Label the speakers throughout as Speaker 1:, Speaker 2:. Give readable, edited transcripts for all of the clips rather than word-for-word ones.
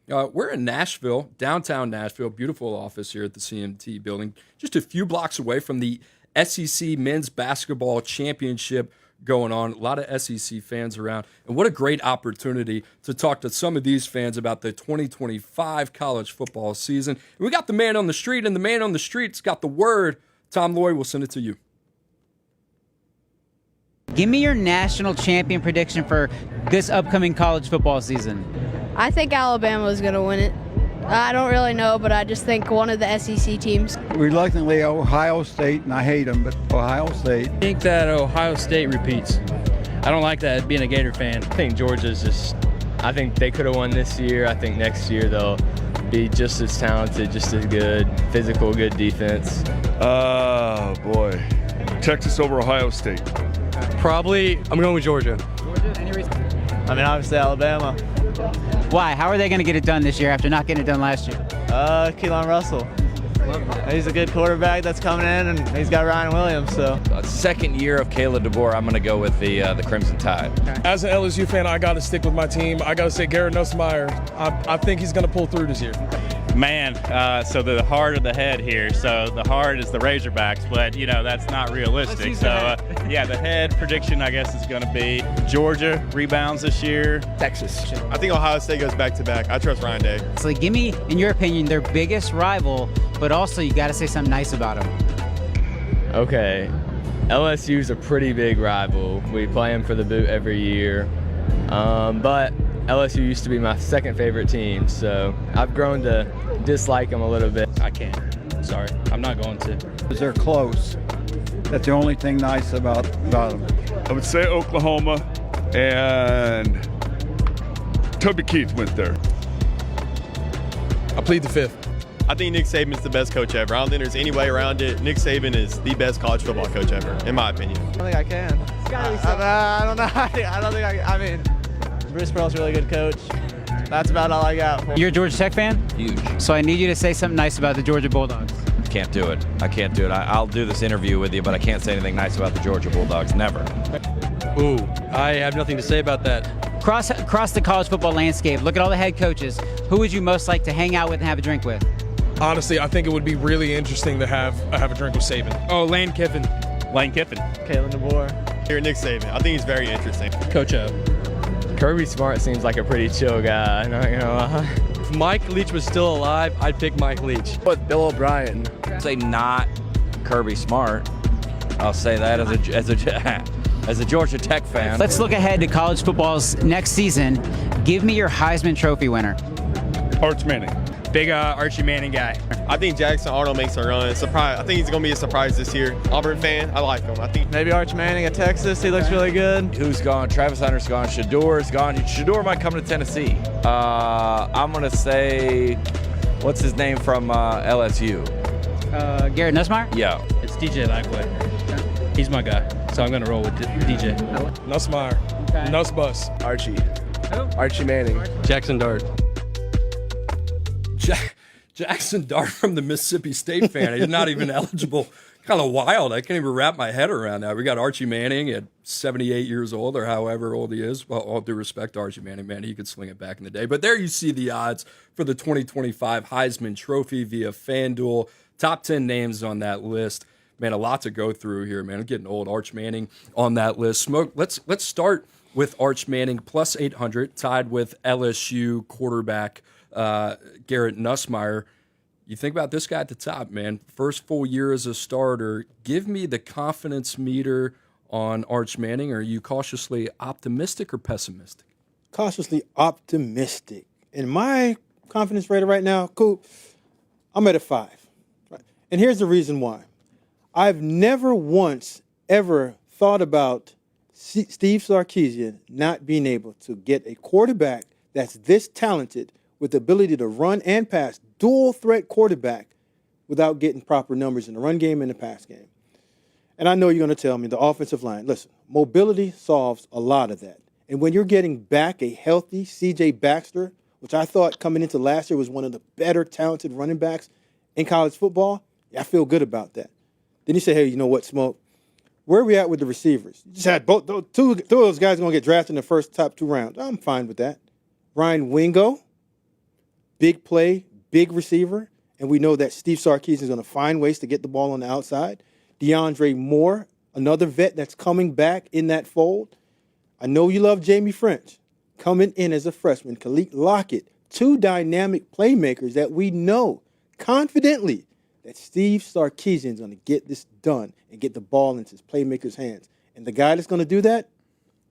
Speaker 1: We're in Nashville, downtown Nashville, beautiful office here at the CMT building, just a few blocks away from the SEC Men's Basketball Championship going on. A lot of SEC fans around. And what a great opportunity to talk to some of these fans about the 2025 college football season. And we got the man on the street, and the man on the street's got the word. Tom Lloyd, will send it to you.
Speaker 2: Give me your national champion prediction for this upcoming college football season.
Speaker 3: I think Alabama is going to win it. I don't really know, but I just think one of the SEC teams.
Speaker 4: Reluctantly, Ohio State, and I hate them, but Ohio State.
Speaker 5: I think that Ohio State repeats. I don't like that being a Gator fan.
Speaker 6: I think Georgia's I think they could have won this year. I think next year they'll be just as talented, just as good, physical, good defense.
Speaker 7: Oh, boy. Texas over Ohio State.
Speaker 8: Probably, I'm going with Georgia.
Speaker 2: Georgia, any reason?
Speaker 9: I mean, obviously Alabama.
Speaker 2: Why? How are they going to get it done this year after not getting it done last year?
Speaker 9: Keelan Russell. He's a good quarterback that's coming in, and he's got Ryan Williams. So,
Speaker 10: second year of Caleb DeBoer, I'm going to go with the Crimson Tide.
Speaker 8: Okay. As an LSU fan, I got to stick with my team. I got to say Garrett Nussmeier. I think he's going to pull through this year.
Speaker 11: Man, so the heart of the head here. So the heart is the Razorbacks, but that's not realistic. So the head prediction I guess is going to be Georgia rebounds this year.
Speaker 9: Texas. I think Ohio State goes back to back. I trust Ryan Day.
Speaker 2: So give me, in your opinion, their biggest rival, but also you got to say something nice about them.
Speaker 6: Okay, LSU's a pretty big rival. We play them for the boot every year, but LSU used to be my second favorite team, so I've grown to dislike them a little bit.
Speaker 5: I can't. Sorry, I'm not going to.
Speaker 4: They're close. That's the only thing nice about them.
Speaker 7: I would say Oklahoma, and Toby Keith went there.
Speaker 8: I plead the fifth.
Speaker 9: I think Nick Saban's the best coach ever. I don't think there's any way around it. Nick Saban is the best college football coach ever, in my opinion. I think I can. It's gotta be something. I don't know. I don't think I mean, Bruce Pearl's a really good coach. That's about all I got.
Speaker 2: You're a Georgia Tech fan?
Speaker 10: Huge.
Speaker 2: So I need you to say something nice about the Georgia Bulldogs.
Speaker 10: Can't do it. I can't do it. I'll do this interview with you, but I can't say anything nice about the Georgia Bulldogs. Never.
Speaker 8: Ooh, I have nothing to say about that.
Speaker 2: Across the college football landscape, look at all the head coaches. Who would you most like to hang out with and have a drink with?
Speaker 8: Honestly, I think it would be really interesting to have a drink with Saban.
Speaker 5: Oh, Lane Kiffin.
Speaker 11: Lane Kiffin.
Speaker 9: Kalen DeBoer. Here, Nick Saban. I think he's very interesting.
Speaker 5: Coach O.
Speaker 6: Kirby Smart seems like a pretty chill guy. I'm not gonna lie.
Speaker 8: If Mike Leach was still alive, I'd pick Mike Leach.
Speaker 5: But Bill O'Brien.
Speaker 10: Say not Kirby Smart. I'll say that as a Georgia Tech fan.
Speaker 2: Let's look ahead to college football's next season. Give me your Heisman Trophy winner.
Speaker 7: Arch Manning.
Speaker 5: Big Archie Manning guy.
Speaker 9: I think Jackson Arnold makes a run. Surprise! I think he's going to be a surprise this year. Auburn fan, I like him. I think maybe Arch Manning at Texas. He looks really good.
Speaker 10: Who's gone? Travis Hunter's gone. Shador's gone. Shador might come to Tennessee. I'm going to say, what's his name from LSU?
Speaker 2: Garrett Nussmeier?
Speaker 10: Yeah.
Speaker 5: It's DJ Lagway. He's my guy, so I'm going to roll with DJ.
Speaker 8: Nussmeier.
Speaker 2: Okay.
Speaker 8: Nussbus.
Speaker 5: Archie.
Speaker 2: Who?
Speaker 5: Archie Manning. Jackson Dart.
Speaker 1: Jackson Dart from the Mississippi State fan. He's not even eligible. Kind of wild. I can't even wrap my head around that. We got Archie Manning at 78 years old or however old he is. Well, all due respect to Archie Manning, man, he could sling it back in the day. But there you see the odds for the 2025 Heisman Trophy via FanDuel. Top 10 names on that list. Man, a lot to go through here, man. I'm getting old. Arch Manning on that list. Smoke. Let's start with Arch Manning, plus 800, tied with LSU quarterback Garrett Nussmeier. You think about this guy at the top, man. First full year as a starter. Give me the confidence meter on Arch Manning. Are you cautiously optimistic or pessimistic?
Speaker 12: Cautiously optimistic. In my confidence rating right now, Coop, I'm at a 5. Right? And here's the reason why. I've never once ever thought about Steve Sarkisian not being able to get a quarterback that's this talented with the ability to run and pass, dual threat quarterback, without getting proper numbers in the run game and the pass game. And I know you're going to tell me the offensive line. Listen, mobility solves a lot of that. And when you're getting back a healthy C.J. Baxter, which I thought coming into last year was one of the better talented running backs in college football, I feel good about that. Then you say, hey, you know what, Smoke? Where are we at with the receivers? You just had two of those guys going to get drafted in the first top 2 rounds. I'm fine with that. Ryan Wingo, big play, big receiver, and we know that Steve Sarkisian is going to find ways to get the ball on the outside. DeAndre Moore, another vet that's coming back in that fold. I know you love Jamie French, coming in as a freshman. Khalid Lockett, two dynamic playmakers that we know confidently that Steve Sarkisian is going to get this done and get the ball into his playmakers' hands. And the guy that's going to do that,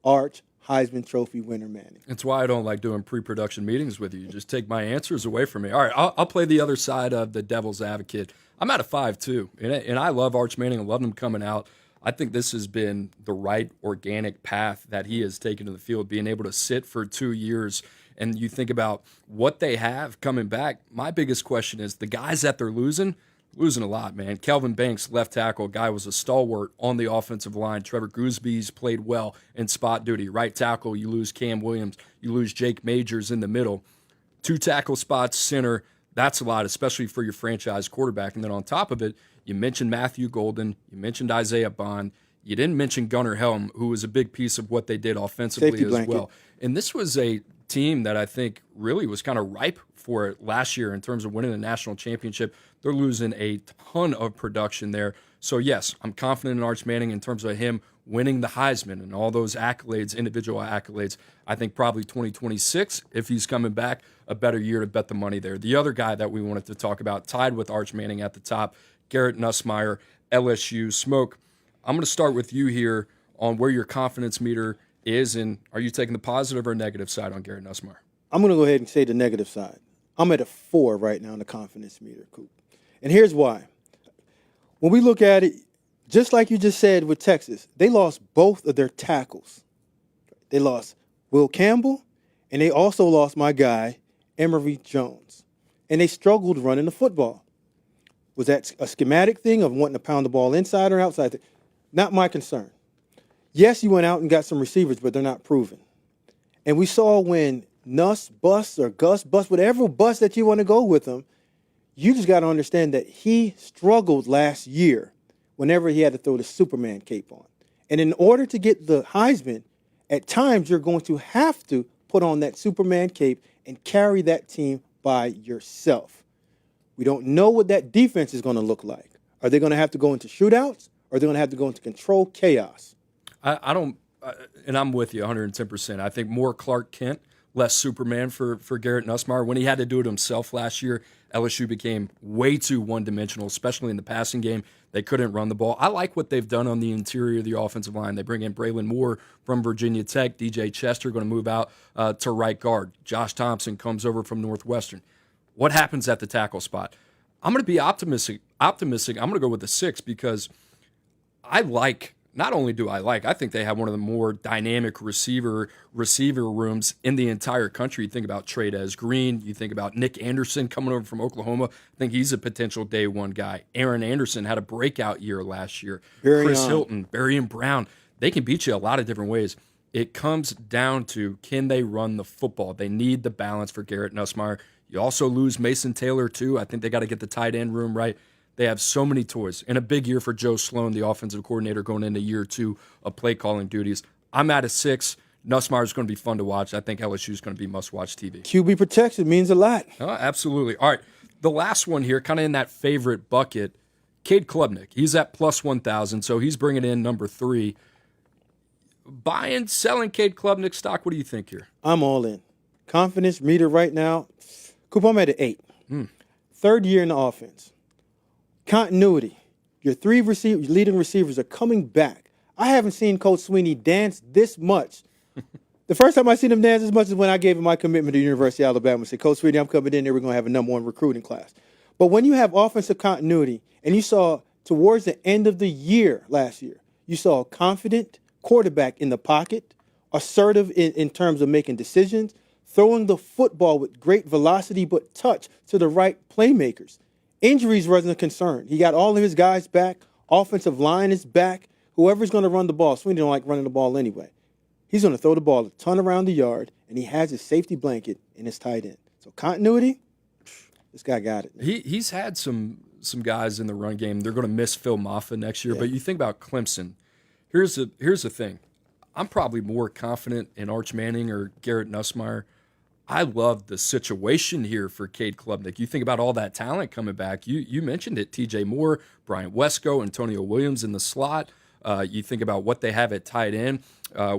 Speaker 12: Arch Heisman Trophy winner Manning.
Speaker 1: That's why I don't like doing pre-production meetings with you. You just take my answers away from me. All right, I'll play the other side of the devil's advocate. I'm at a 5-2, and I love Arch Manning. I love him coming out. I think this has been the right organic path that he has taken to the field, being able to sit for 2 years. And you think about what they have coming back. My biggest question is the guys that they're losing a lot, man. Kelvin Banks, left tackle, guy was a stalwart on the offensive line. Trevor Goosby's played well in spot duty. Right tackle, you lose Cam Williams. You lose Jake Majors in the middle. 2 tackle spots, center. That's a lot, especially for your franchise quarterback. And then on top of it, you mentioned Matthew Golden. You mentioned Isaiah Bond. You didn't mention Gunnar Helm, who was a big piece of what they did offensively
Speaker 12: Safety
Speaker 1: as
Speaker 12: blanket.
Speaker 1: well. And this was a team that I think really was kind of ripe for it last year in terms of winning the national championship. They're losing a ton of production there. So, yes, I'm confident in Arch Manning in terms of him winning the Heisman and all those accolades, individual accolades. I think probably 2026, if he's coming back, a better year to bet the money there. The other guy that we wanted to talk about, tied with Arch Manning at the top, Garrett Nussmeier, LSU. Smoke, I'm going to start with you here on where your confidence meter is, and are you taking the positive or negative side on Garrett Nussmeier?
Speaker 12: I'm going to go ahead and say the negative side. I'm at a 4 right now in the confidence meter, Coop. And here's why. When we look at it, just like you just said with Texas, they lost both of their tackles. They lost Will Campbell, and they also lost my guy, Emory Jones. And they struggled running the football. Was that a schematic thing of wanting to pound the ball inside or outside? Not my concern. Yes, you went out and got some receivers, but they're not proven. And we saw when Nuss busts or Gus busts, whatever bust that you want to go with him, you just got to understand that he struggled last year whenever he had to throw the Superman cape on. And in order to get the Heisman, at times you're going to have to put on that Superman cape and carry that team by yourself. We don't know what that defense is going to look like. Are they going to have to go into shootouts, or are they going to have to go into control chaos?
Speaker 1: I don't, and I'm with you 110%. I think more Clark Kent, less Superman for Garrett Nussmeier. When he had to do it himself last year, LSU became way too one-dimensional, especially in the passing game. They couldn't run the ball. I like what they've done on the interior of the offensive line. They bring in Braylon Moore from Virginia Tech. DJ Chester going to move out to right guard. Josh Thompson comes over from Northwestern. What happens at the tackle spot? I'm going to be optimistic. I'm going to go with the 6 because I think they have one of the more dynamic receiver rooms in the entire country. You think about Trey'Dez Green. You think about Nick Anderson coming over from Oklahoma. I think he's a potential day one guy. Aaron Anderson had a breakout year last year. Chris Hilton, Berrien Brown. They can beat you a lot of different ways. It comes down to, can they run the football? They need the balance for Garrett Nussmeier. You also lose Mason Taylor, too. I think they got to get the tight end room right. They have so many toys. And a big year for Joe Sloan, the offensive coordinator, going into year 2 of play-calling duties. I'm at a 6. Nussmeier is going to be fun to watch. I think LSU is going to be must-watch TV.
Speaker 12: QB protection means a lot.
Speaker 1: Oh, absolutely. All right, the last one here, kind of in that favorite bucket, Cade Klubnik. He's at plus 1,000, so he's bringing in number 3. Buying, selling Cade Klubnik stock, what do you think here?
Speaker 12: I'm all in. Confidence meter right now, Coop, I'm at an 8. Third year in the offense. Continuity. Your 3 leading receivers are coming back. I haven't seen Coach Sweeney dance this much. The first time I seen him dance as much is when I gave him my commitment to the University of Alabama and said, Coach Sweeney, I'm coming in there. We're going to have a number 1 recruiting class. But when you have offensive continuity, and you saw towards the end of the year last year, you saw a confident quarterback in the pocket, assertive in terms of making decisions, throwing the football with great velocity but touch to the right playmakers. Injuries wasn't a concern. He got all of his guys back. Offensive line is back. Whoever's going to run the ball, Sweeney don't like running the ball anyway. He's going to throw the ball a ton around the yard, and he has his safety blanket in his tight end. So continuity, this guy got it.
Speaker 1: He's had some guys in the run game. They're going to miss Phil Maffa next year. Yeah. But you think about Clemson. Here's the thing. I'm probably more confident in Arch Manning or Garrett Nussmeier. I love the situation here for Cade Klubnik. You think about all that talent coming back. You mentioned it, TJ Moore, Brian Wesco, Antonio Williams in the slot. You think about what they have at tight end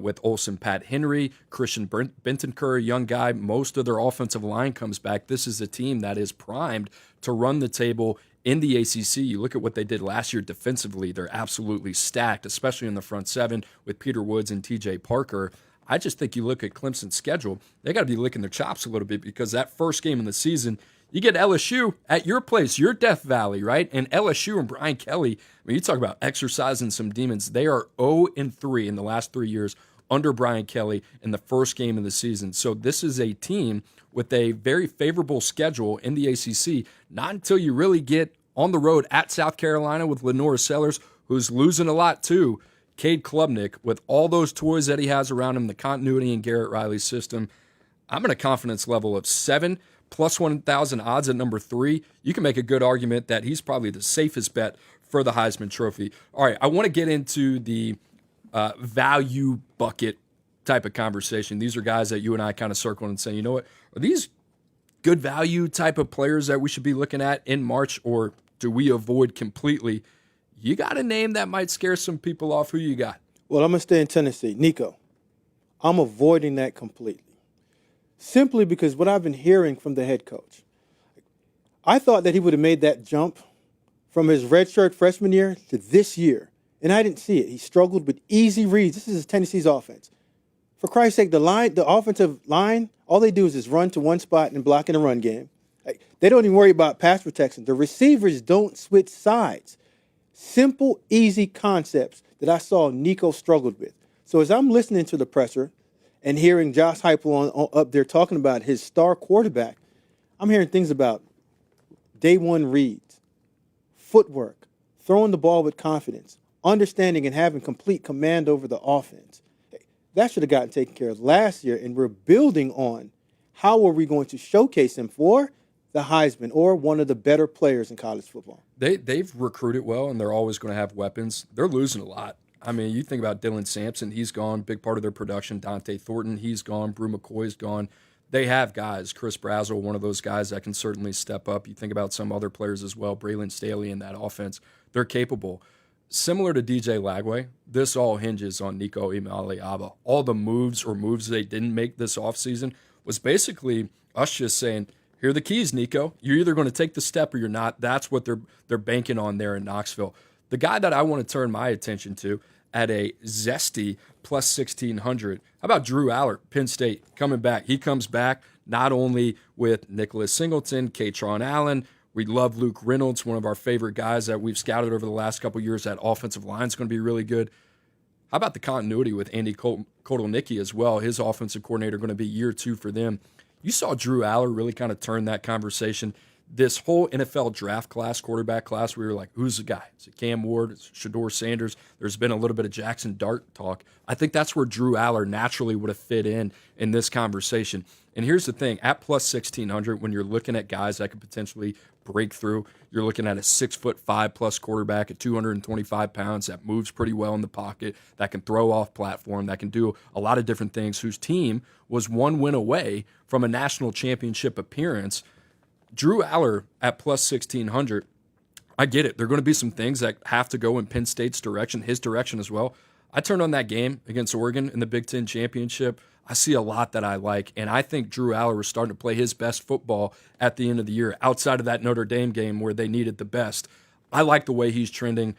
Speaker 1: with Olsen, Pat Henry, Christian Bentancur, a young guy. Most of their offensive line comes back. This is a team that is primed to run the table in the ACC. You look at what they did last year defensively. They're absolutely stacked, especially in the front seven with Peter Woods and TJ Parker. I just think you look at Clemson's schedule, they got to be licking their chops a little bit because that first game in the season, you get LSU at your place, your Death Valley, right? And LSU and Brian Kelly, I mean, you talk about exercising some demons. They are 0-3 in the last 3 years under Brian Kelly in the first game of the season. So this is a team with a very favorable schedule in the ACC, not until you really get on the road at South Carolina with Lenora Sellers, who's losing a lot too. Cade Klubnik, with all those toys that he has around him, the continuity in Garrett Riley's system, I'm at a confidence level of 7 plus 1,000 odds at number 3. You can make a good argument that he's probably the safest bet for the Heisman Trophy. All right, I want to get into the value bucket type of conversation. These are guys that you and I kind of circled and saying, you know what, are these good value type of players that we should be looking at in March, or do we avoid completely? You got a name that might scare some people off. Who you got?
Speaker 12: Well, I'm going to stay in Tennessee. Nico. I'm avoiding that completely. Simply because what I've been hearing from the head coach, I thought that he would have made that jump from his redshirt freshman year to this year, and I didn't see it. He struggled with easy reads. This is Tennessee's offense. For Christ's sake, the offensive line, all they do is just run to one spot and block in a run game. They don't even worry about pass protection. The receivers don't switch sides. Simple, easy concepts that I saw Nico struggled with. So as I'm listening to the presser and hearing Josh Heupel up there talking about his star quarterback, I'm hearing things about day one reads, footwork, throwing the ball with confidence, understanding and having complete command over the offense. That should have gotten taken care of last year, and we're building on how are we going to showcase him for the Heisman or one of the better players in college football.
Speaker 1: They've recruited well, and they're always going to have weapons. They're losing a lot. I mean, you think about Dylan Sampson, he's gone, big part of their production. Dante Thornton, he's gone. Brew McCoy's gone. They have guys. Chris Brazzell, one of those guys that can certainly step up. You think about some other players as well, Braylon Staley in that offense. They're capable. Similar to DJ Lagway, this all hinges on Nico Iamaleava. All the moves they didn't make this offseason was basically us just saying, here are the keys, Nico. You're either going to take the step or you're not. That's what they're banking on there in Knoxville. The guy that I want to turn my attention to at a zesty plus 1,600, how about Drew Allar, Penn State, coming back? He comes back not only with Nicholas Singleton, Katron Allen. We love Luke Reynolds, one of our favorite guys that we've scouted over the last couple of years. That offensive line is going to be really good. How about the continuity with Andy Kotelnicki as well? His offensive coordinator going to be year 2 for them. You saw Drew Allar really kind of turn that conversation. This whole NFL draft class, quarterback class, we were like, who's the guy? Is it Cam Ward? Is it Shedeur Sanders? There's been a little bit of Jackson Dart talk. I think that's where Drew Allar naturally would have fit in this conversation. And here's the thing. At plus 1,600, when you're looking at guys that could potentially break through, you're looking at a 6'5" plus quarterback at 225 pounds that moves pretty well in the pocket, that can throw off platform, that can do a lot of different things, whose team was 1 win away from a national championship appearance. Drew Allar at plus 1,600, I get it. There are going to be some things that have to go in Penn State's direction, his direction as well. I turned on that game against Oregon in the Big Ten Championship. I see a lot that I like, and I think Drew Allar was starting to play his best football at the end of the year, outside of that Notre Dame game where they needed the best. I like the way he's trending.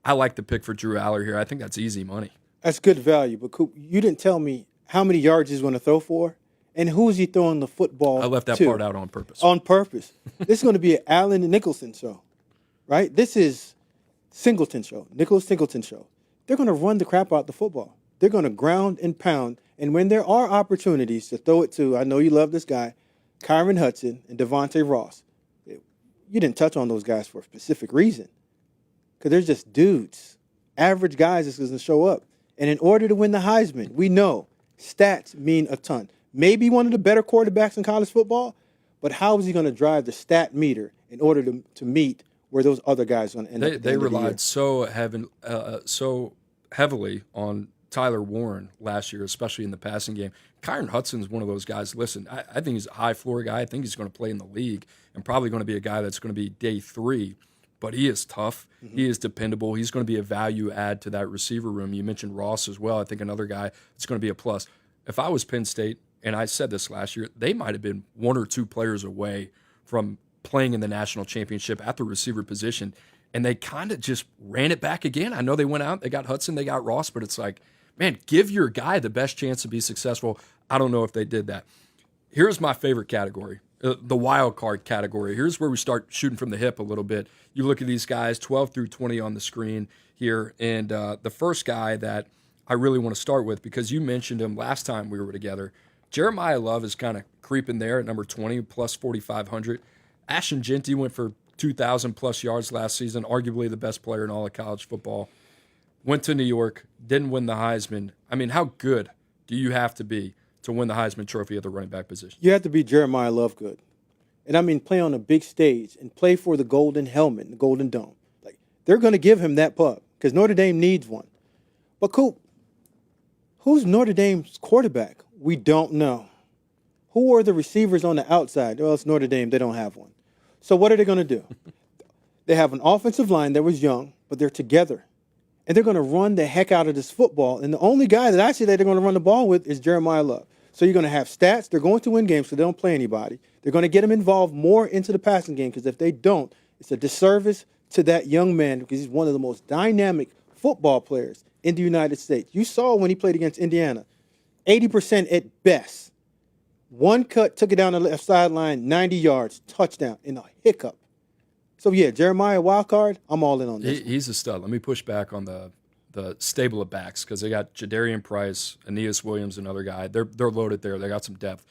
Speaker 1: I like the pick for Drew Allar here. I think that's easy money.
Speaker 12: That's good value, but Coop, you didn't tell me how many yards he's going to throw for. And who is he throwing the football to?
Speaker 1: I left that part out on purpose.
Speaker 12: On purpose. This is going to be an Allen and Nicholson show, right? This is Singleton show, Nicholas Singleton show. They're going to run the crap out the football. They're going to ground and pound. And when there are opportunities to throw it to, I know you love this guy, Kyron Hudson and Devontae Ross. You didn't touch on those guys for a specific reason. Because they're just dudes, average guys that's going to show up. And in order to win the Heisman, we know stats mean a ton. Maybe one of the better quarterbacks in college football, but how is he going to drive the stat meter in order to meet where those other guys are going to end up?
Speaker 1: They relied so heavily on Tyler Warren last year, especially in the passing game. Kyron Hudson's one of those guys. Listen, I think he's a high floor guy. I think he's going to play in the league and probably going to be a guy that's going to be day 3. But he is tough. Mm-hmm. He is dependable. He's going to be a value add to that receiver room. You mentioned Ross as well. I think another guy that's going to be a plus. If I was Penn State, and I said this last year, they might have been 1 or 2 players away from playing in the national championship at the receiver position, and they kind of just ran it back again. I know they went out, they got Hudson, they got Ross, but it's like, man, give your guy the best chance to be successful. I don't know if they did that. Here's my favorite category, the wild card category. Here's where we start shooting from the hip a little bit. You look at these guys, 12 through 20 on the screen here, and the first guy that I really want to start with, because you mentioned him last time we were together, Jeremiyah Love is kind of creeping there at number 20, plus 4,500. Ashton Jeanty went for 2,000 plus yards last season, arguably the best player in all of college football. Went to New York, didn't win the Heisman. I mean, how good do you have to be to win the Heisman Trophy at the running back position?
Speaker 12: You have to be Jeremiyah Love good. And I mean, play on a big stage and play for the golden helmet and the golden dome. Like, they're going to give him that pub because Notre Dame needs one. But Coop, who's Notre Dame's quarterback? We don't know. Who are the receivers on the outside? Well, it's Notre Dame. They don't have one. So what are they going to do? They have an offensive line that was young, but they're together. And they're going to run the heck out of this football. And the only guy that I see that they're going to run the ball with is Jeremiyah Love. So you're going to have stats. They're going to win games because they don't play anybody. They're going to get him involved more into the passing game because if they don't, it's a disservice to that young man because he's one of the most dynamic football players in the United States. You saw when he played against Indiana, 80% at best. One cut, took it down the left sideline, 90 yards, touchdown, in a hiccup. So, yeah, Jeremiyah, wild card, I'm all in on this.
Speaker 1: He's a stud. Let me push back on the stable of backs because they got Jadarian Price, Aeneas Williams, another guy. They're loaded there. They got some depth.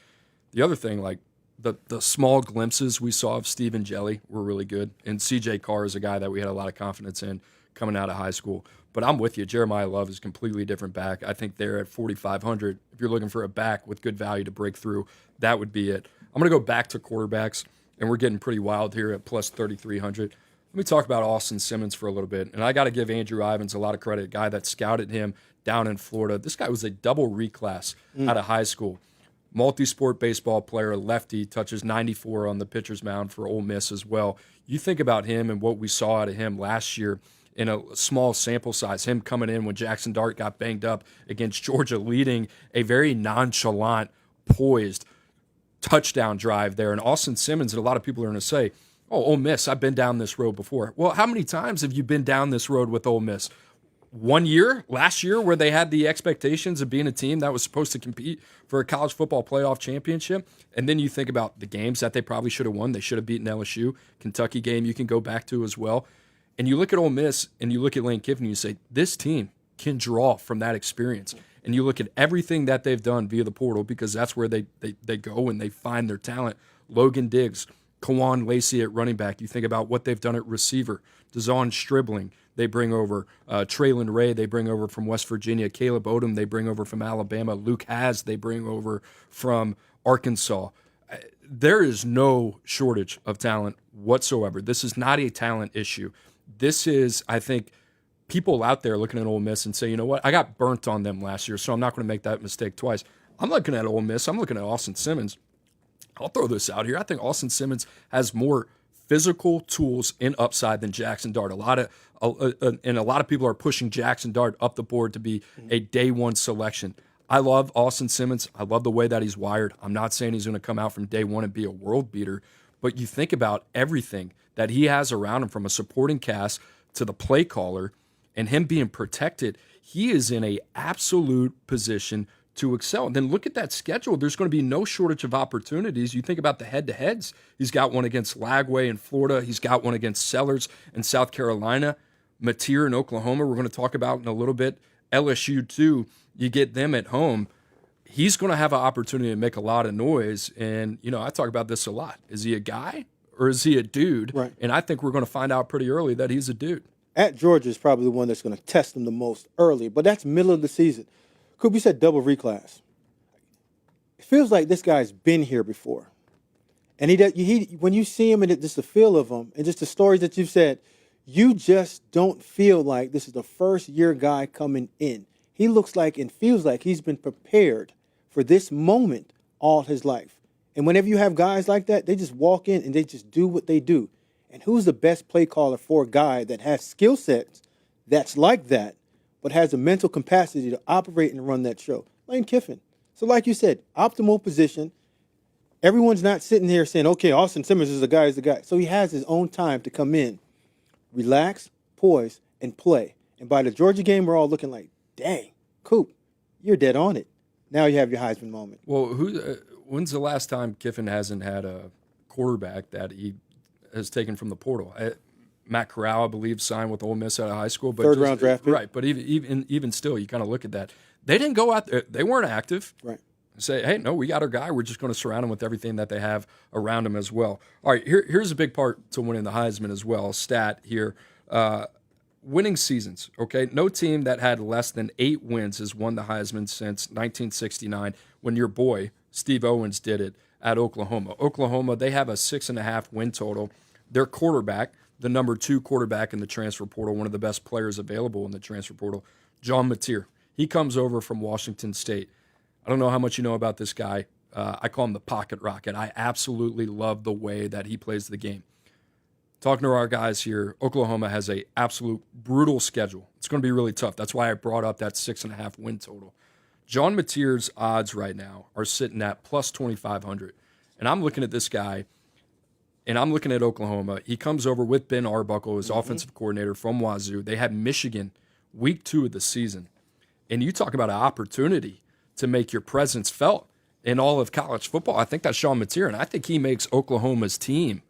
Speaker 1: The other thing, like the small glimpses we saw of Stephen Jelly were really good. And C.J. Carr is a guy that we had a lot of confidence in coming out of high school. But I'm with you. Jeremiyah Love is a completely different back. I think they're at 4,500. If you're looking for a back with good value to break through, that would be it. I'm going to go back to quarterbacks, and we're getting pretty wild here at plus 3,300. Let me talk about Austin Simmons for a little bit. And I got to give Andrew Ivins a lot of credit, a guy that scouted him down in Florida. This guy was a double reclass out of high school. Multi-sport baseball player, lefty, touches 94 on the pitcher's mound for Ole Miss as well. You think about him and what we saw out of him last year in a small sample size, him coming in when Jackson Dart got banged up against Georgia, leading a very nonchalant, poised touchdown drive there. And Austin Simmons, and a lot of people are going to say, oh, Ole Miss, I've been down this road before. Well, how many times have you been down this road with Ole Miss? 1 year, last year, where they had the expectations of being a team that was supposed to compete for a college football playoff championship. And then you think about the games that they probably should have won. They should have beaten LSU. Kentucky game you can go back to as well. And you look at Ole Miss and you look at Lane Kiffin and you say, this team can draw from that experience. And you look at everything that they've done via the portal because that's where they go and they find their talent. Logan Diggs, Kawan Lacey at running back. You think about what they've done at receiver. Dazon Stribling, they bring over. Traylon Ray, they bring over from West Virginia. Caleb Odom, they bring over from Alabama. Luke Haas, they bring over from Arkansas. There is no shortage of talent whatsoever. This is not a talent issue. This is, I think, people out there looking at Ole Miss and say, you know what, I got burnt on them last year, so I'm not going to make that mistake twice. I'm looking at Ole Miss. I'm looking at Austin Simmons. I'll throw this out here. I think Austin Simmons has more physical tools in upside than Jackson Dart. A lot of people are pushing Jackson Dart up the board to be a day one selection. I love Austin Simmons. I love the way that he's wired. I'm not saying he's going to come out from day one and be a world beater, but you think about everything that he has around him, from a supporting cast to the play caller, and him being protected. He is in a absolute position to excel. And then look at that schedule. There's going to be no shortage of opportunities. You think about the head-to-heads. He's got one against Lagway in Florida. He's got one against Sellers in South Carolina. Mateer in Oklahoma, we're going to talk about in a little bit. LSU, too. You get them at home. He's going to have an opportunity to make a lot of noise. And, you know, I talk about this a lot. Is he a guy or is he a dude?
Speaker 12: Right.
Speaker 1: And I think we're going to find out pretty early that he's a dude.
Speaker 12: At Georgia is probably the one that's going to test him the most early, but that's middle of the season. Coop, you said double reclass. It feels like this guy's been here before. And he when you see him and just the feel of him and just the stories that you've said, you just don't feel like this is the first-year guy coming in. He looks like and feels like he's been prepared for this moment all his life. And whenever you have guys like that, they just walk in and they just do what they do. And who's the best play caller for a guy that has skill sets that's like that, but has a mental capacity to operate and run that show? Lane Kiffin. So like you said, optimal position. Everyone's not sitting here saying, okay, Austin Simmons is the guy, So he has his own time to come in, relax, poise, and play. And by the Georgia game, we're all looking like, dang, Coop, you're dead on it. Now you have your Heisman moment.
Speaker 1: Well, when's the last time Kiffin hasn't had a quarterback that he has taken from the portal? Matt Corral, I believe, signed with Ole Miss out of high school. But
Speaker 12: Third-round draft pick.
Speaker 1: Right, but even still, you kind of look at that. They didn't go out there. They weren't active.
Speaker 12: Right.
Speaker 1: Say, hey, no, we got our guy. We're just going to surround him with everything that they have around him as well. All right, here's a big part to winning the Heisman as well. Stat here. Winning seasons, okay? No team that had less than 8 wins has won the Heisman since 1969 when your boy, Steve Owens, did it at Oklahoma. Oklahoma, they have a 6.5 win total. Their quarterback, the number 2 quarterback in the transfer portal, one of the best players available in the transfer portal, John Mateer. He comes over from Washington State. I don't know how much you know about this guy. I call him the pocket rocket. I absolutely love the way that he plays the game. Talking to our guys here, Oklahoma has a absolute brutal schedule. It's going to be really tough. That's why I brought up that 6.5 win total. John Mateer's odds right now are sitting at plus 2,500. And I'm looking at this guy, and I'm looking at Oklahoma. He comes over with Ben Arbuckle, his offensive coordinator from Wazoo. They had Michigan week 2 of the season. And you talk about an opportunity to make your presence felt in all of college football. I think that's Sean Mateer, and I think he makes Oklahoma's team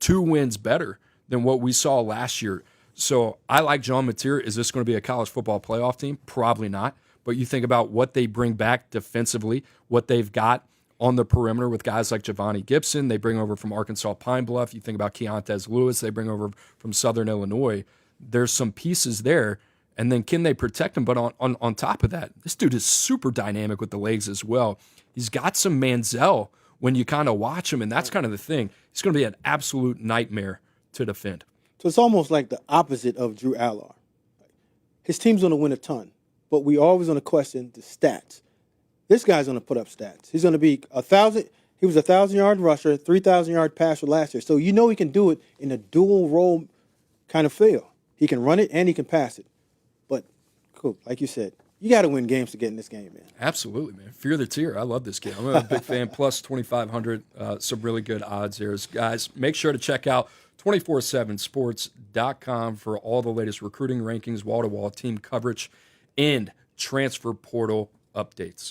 Speaker 1: 2 wins better than what we saw last year. So I like John Mateer. Is this going to be a college football playoff team? Probably not. But you think about what they bring back defensively, what they've got on the perimeter with guys like Javonte Gibson. They bring over from Arkansas Pine Bluff. You think about Keontez Lewis. They bring over from Southern Illinois. There's some pieces there. And then can they protect him? But on top of that, this dude is super dynamic with the legs as well. He's got some Manziel when you kind of watch him, and that's kind of the thing. He's going to be an absolute nightmare to defend.
Speaker 12: So it's almost like the opposite of Drew Allar. His team's going to win a ton, but we always going to question the stats. This guy's going to put up stats. He's going to be 1,000. He was a 1,000-yard rusher, 3,000-yard passer last year. So you know he can do it in a dual role kind of feel. He can run it and he can pass it. But cool, like you said, you got to win games to get in this game, man.
Speaker 1: Absolutely, man. Fear the tier. I love this game. I'm a big fan. Plus 2,500. Some really good odds here. Guys, make sure to check out 247sports.com for all the latest recruiting rankings, wall-to-wall team coverage, and transfer portal updates.